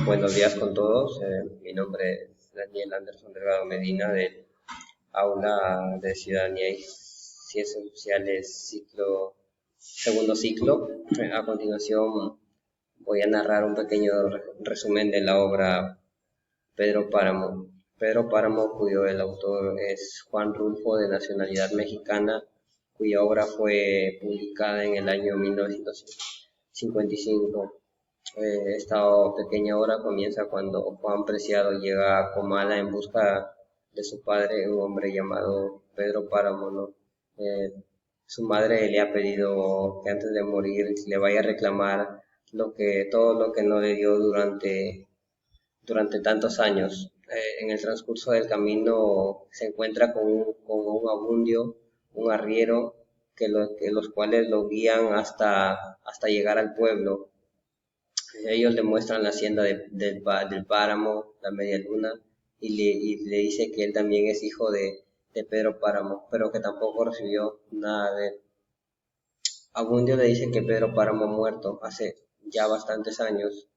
Buenos días con todos. Mi nombre es Daniel Anderson Delgado Medina del Aula de Ciudadanía y Ciencias Sociales segundo ciclo. A continuación voy a narrar un pequeño resumen de la obra Pedro Páramo. Pedro Páramo, cuyo el autor es Juan Rulfo, de nacionalidad mexicana, cuya obra fue publicada en el año 1955. Esta pequeña obra comienza cuando Juan Preciado llega a Comala en busca de su padre, un hombre llamado Pedro Páramo, ¿no? Su madre le ha pedido que antes de morir le vaya a reclamar todo lo que no le dio durante tantos años. En el transcurso del camino se encuentra con un abundio, un arriero, que los cuales lo guían hasta llegar al pueblo. Ellos le muestran la hacienda del páramo, la media luna, y le dice que él también es hijo de Pedro Páramo, pero que tampoco recibió nada de él. Abundio le dice que Pedro Páramo ha muerto hace ya bastantes años,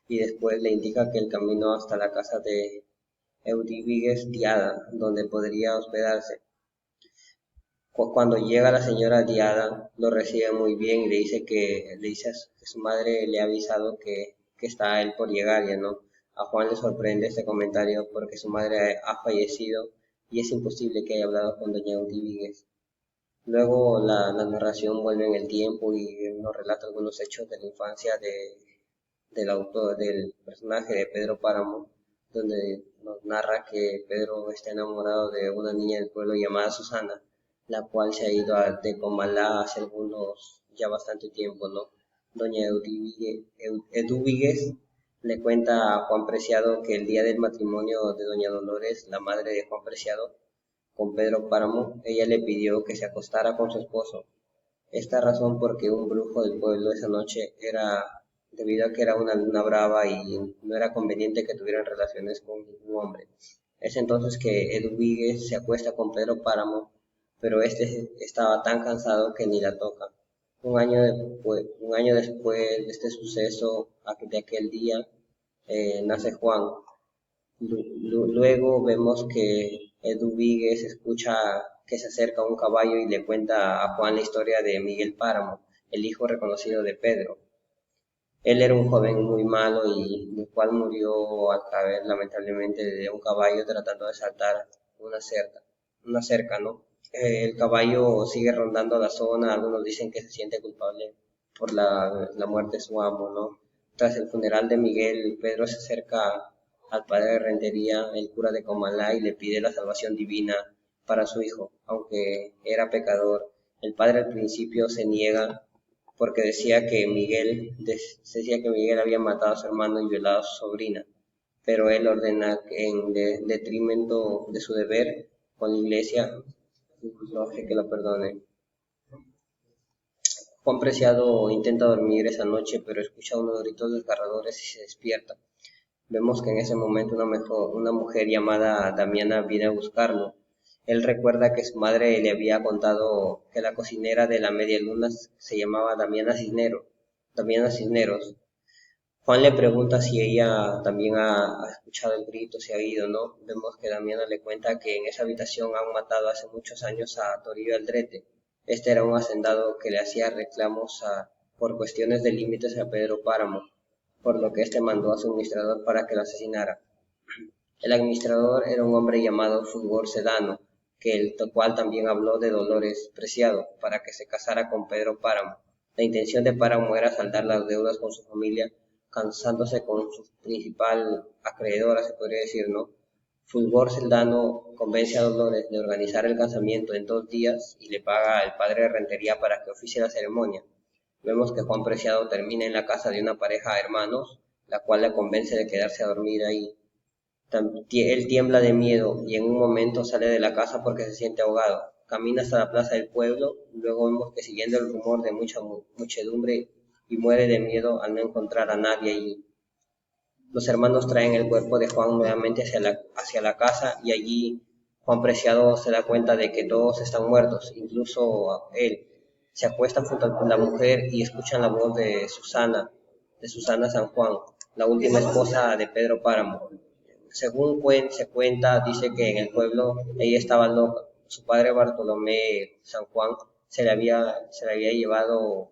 y después le indica que el camino hasta la casa de Eudíguez Diada, donde podría hospedarse. Cuando llega la señora Diada, lo recibe muy bien y le dice que su madre le ha avisado que está él por llegar, ya no. A Juan le sorprende este comentario porque su madre ha fallecido y es imposible que haya hablado con doña Eudíguez. Luego la narración vuelve en el tiempo y nos relata algunos hechos de la infancia del autor, del personaje de Pedro Páramo, donde nos narra que Pedro está enamorado de una niña del pueblo llamada Susana, la cual se ha ido de Comalá hace ya bastante tiempo, ¿no? Doña Edúviguez le cuenta a Juan Preciado que el día del matrimonio de doña Dolores, la madre de Juan Preciado, con Pedro Páramo, ella le pidió que se acostara con su esposo. Esta razón porque un brujo del pueblo esa noche debido a que era una luna brava y no era conveniente que tuvieran relaciones con ningún hombre. Es entonces que Edúviguez se acuesta con Pedro Páramo, pero este estaba tan cansado que ni la toca. Un año después de este suceso, de aquel día, nace Juan. Luego vemos que Edúviguez escucha que se acerca un caballo y le cuenta a Juan la historia de Miguel Páramo, el hijo reconocido de Pedro. Él era un joven muy malo y el cual murió al caer lamentablemente de un caballo tratando de saltar una cerca, ¿no? El caballo sigue rondando la zona, algunos dicen que se siente culpable por la muerte de su amo, ¿no? Tras el funeral de Miguel, Pedro se acerca al padre de Rentería, el cura de Comalá, y le pide la salvación divina para su hijo, aunque era pecador. El padre al principio se niega porque decía que Miguel había matado a su hermano y violado a su sobrina, pero él ordena que en detrimento de su deber con la iglesia, no sé que lo perdone. Juan Preciado intenta dormir esa noche, pero escucha unos gritos desgarradores y se despierta. Vemos que en ese momento una mujer llamada Damiana viene a buscarlo. Él recuerda que su madre le había contado que la cocinera de la media luna se llamaba Damiana Cisneros. Juan le pregunta si ella también ha escuchado el grito, si ha oído, ¿no? Vemos que Damiana le cuenta que en esa habitación han matado hace muchos años a Toribio Aldrete. Este era un hacendado que le hacía reclamos por cuestiones de límites a Pedro Páramo, por lo que este mandó a su administrador para que lo asesinara. El administrador era un hombre llamado Fulgor Sedano, el cual también habló de Dolores Preciado para que se casara con Pedro Páramo. La intención de Páramo era saldar las deudas con su familia, cansándose con su principal acreedora, se podría decir, ¿no? Fulgor Sedano convence a Dolores de organizar el casamiento en 2 días y le paga al padre de Rentería para que oficie la ceremonia. Vemos que Juan Preciado termina en la casa de una pareja de hermanos, la cual le convence de quedarse a dormir ahí. Él tiembla de miedo y en un momento sale de la casa porque se siente ahogado. Camina hasta la plaza del pueblo, luego vemos que siguiendo el rumor de mucha muchedumbre y muere de miedo al no encontrar a nadie allí. Los hermanos traen el cuerpo de Juan nuevamente hacia la casa y allí Juan Preciado se da cuenta de que todos están muertos, incluso él. Se acuestan junto a la mujer y escuchan la voz de Susana San Juan. la última esposa de Pedro Páramo. Según se cuenta, dice que en el pueblo ella estaba loca. Su padre Bartolomé San Juan se la había llevado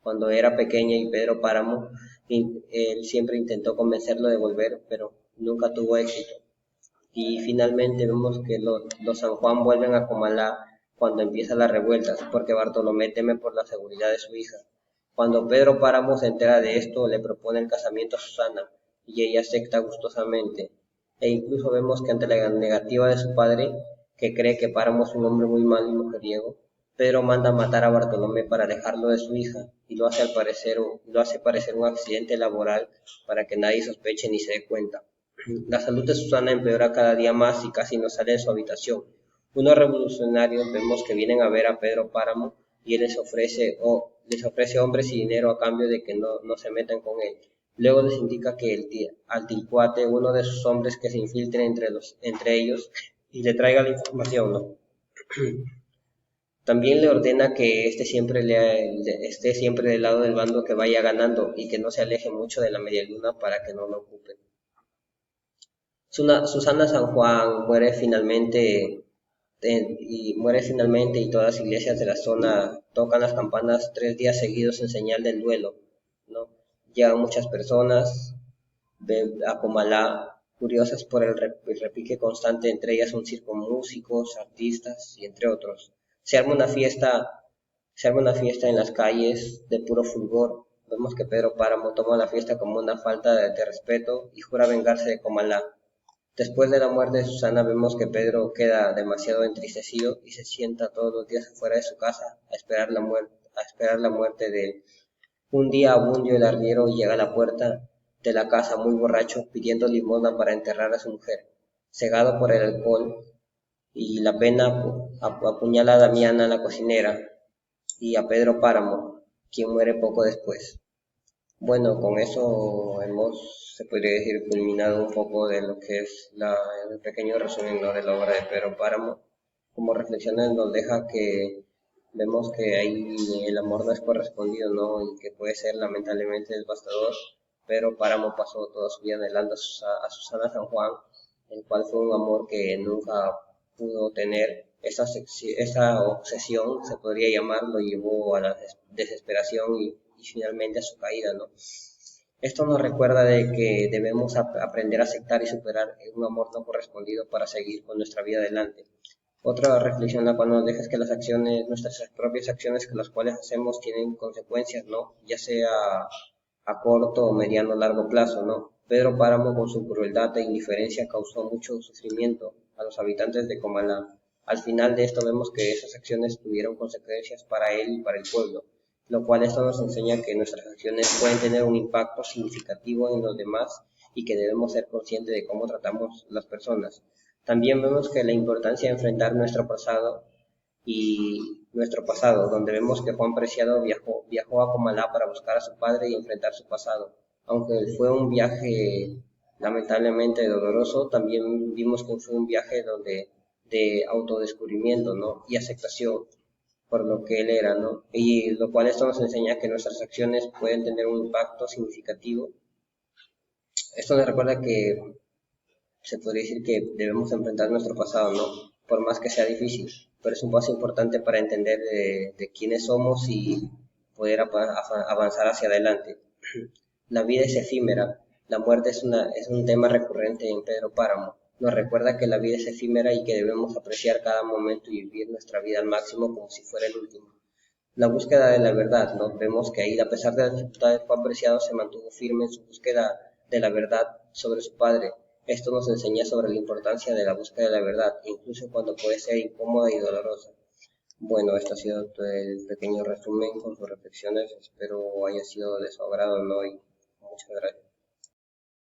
cuando era pequeña y Pedro Páramo, él siempre intentó convencerlo de volver, pero nunca tuvo éxito. Y finalmente vemos que los San Juan vuelven a Comalá cuando empiezan las revueltas, porque Bartolomé teme por la seguridad de su hija. Cuando Pedro Páramo se entera de esto, le propone el casamiento a Susana, y ella acepta gustosamente. E incluso vemos que ante la negativa de su padre, que cree que Páramo es un hombre muy malo y mujeriego, Pedro manda matar a Bartolomé para alejarlo de su hija, y lo hace parecer un accidente laboral para que nadie sospeche ni se dé cuenta. La salud de Susana empeora cada día más y casi no sale de su habitación. Unos revolucionarios vemos que vienen a ver a Pedro Páramo y él les ofrece hombres y dinero a cambio de que no se metan con él. Luego les indica que al Tilcuate, uno de sus hombres, que se infiltre entre ellos y le traiga la información, ¿no? También le ordena que esté siempre del lado del bando que vaya ganando y que no se aleje mucho de la medialuna para que no lo ocupen. Susana San Juan muere finalmente y todas las iglesias de la zona tocan las campanas 3 días seguidos en señal del duelo, ¿no? Llegan muchas personas a Comalá, curiosas por el repique constante, entre ellas un circo, músicos, artistas y entre otros. Se arma una fiesta, se arma una fiesta en las calles de puro fulgor. Vemos que Pedro Páramo toma la fiesta como una falta de respeto y jura vengarse de Comalá. Después de la muerte de Susana vemos que Pedro queda demasiado entristecido y se sienta todos los días afuera de su casa a esperar la muerte de él. Un día Abundio el arriero llega a la puerta de la casa muy borracho pidiendo limosna para enterrar a su mujer. Cegado por el alcohol y la pena, apuñala a Damiana, la cocinera, y a Pedro Páramo, quien muere poco después. Bueno, con eso se podría decir, culminado un poco de lo que es el pequeño resumen, ¿no?, de la obra de Pedro Páramo. Como reflexiones nos deja que vemos que ahí el amor no es correspondido, ¿no?, y que puede ser lamentablemente devastador. Pero Páramo pasó toda su vida anhelando a Susana San Juan, el cual fue un amor que nunca pudo tener. Esa obsesión, se podría llamar, lo llevó a la desesperación y finalmente a su caída, ¿no? Esto nos recuerda de que debemos aprender a aceptar y superar un amor no correspondido para seguir con nuestra vida adelante. Otra reflexión la cual nos deja es que nuestras propias acciones que las cuales hacemos tienen consecuencias, ¿no? Ya sea a corto o mediano o largo plazo, ¿no? Pedro Páramo, con su crueldad e indiferencia, causó mucho sufrimiento a los habitantes de Comalá. Al final de esto vemos que esas acciones tuvieron consecuencias para él y para el pueblo, lo cual esto nos enseña que nuestras acciones pueden tener un impacto significativo en los demás y que debemos ser conscientes de cómo tratamos las personas. También vemos que la importancia de enfrentar nuestro pasado, donde vemos que Juan Preciado viajó a Comalá para buscar a su padre y enfrentar su pasado. Aunque fue un viaje lamentablemente doloroso, también vimos que fue un viaje de autodescubrimiento, ¿no?, y aceptación por lo que él era, ¿no? Y lo cual esto nos enseña que nuestras acciones pueden tener un impacto significativo. Esto nos recuerda que se podría decir que debemos enfrentar nuestro pasado, ¿no?, por más que sea difícil, pero es un paso importante para entender de quiénes somos y poder avanzar hacia adelante. La vida es efímera. La muerte es un tema recurrente en Pedro Páramo. Nos recuerda que la vida es efímera y que debemos apreciar cada momento y vivir nuestra vida al máximo como si fuera el último. La búsqueda de la verdad, ¿no? Vemos que ahí, a pesar de las dificultades, Juan Preciado se mantuvo firme en su búsqueda de la verdad sobre su padre. Esto nos enseña sobre la importancia de la búsqueda de la verdad, incluso cuando puede ser incómoda y dolorosa. Bueno, esto ha sido todo el pequeño resumen con sus reflexiones. Espero haya sido de su agrado, ¿no? Y muchas gracias.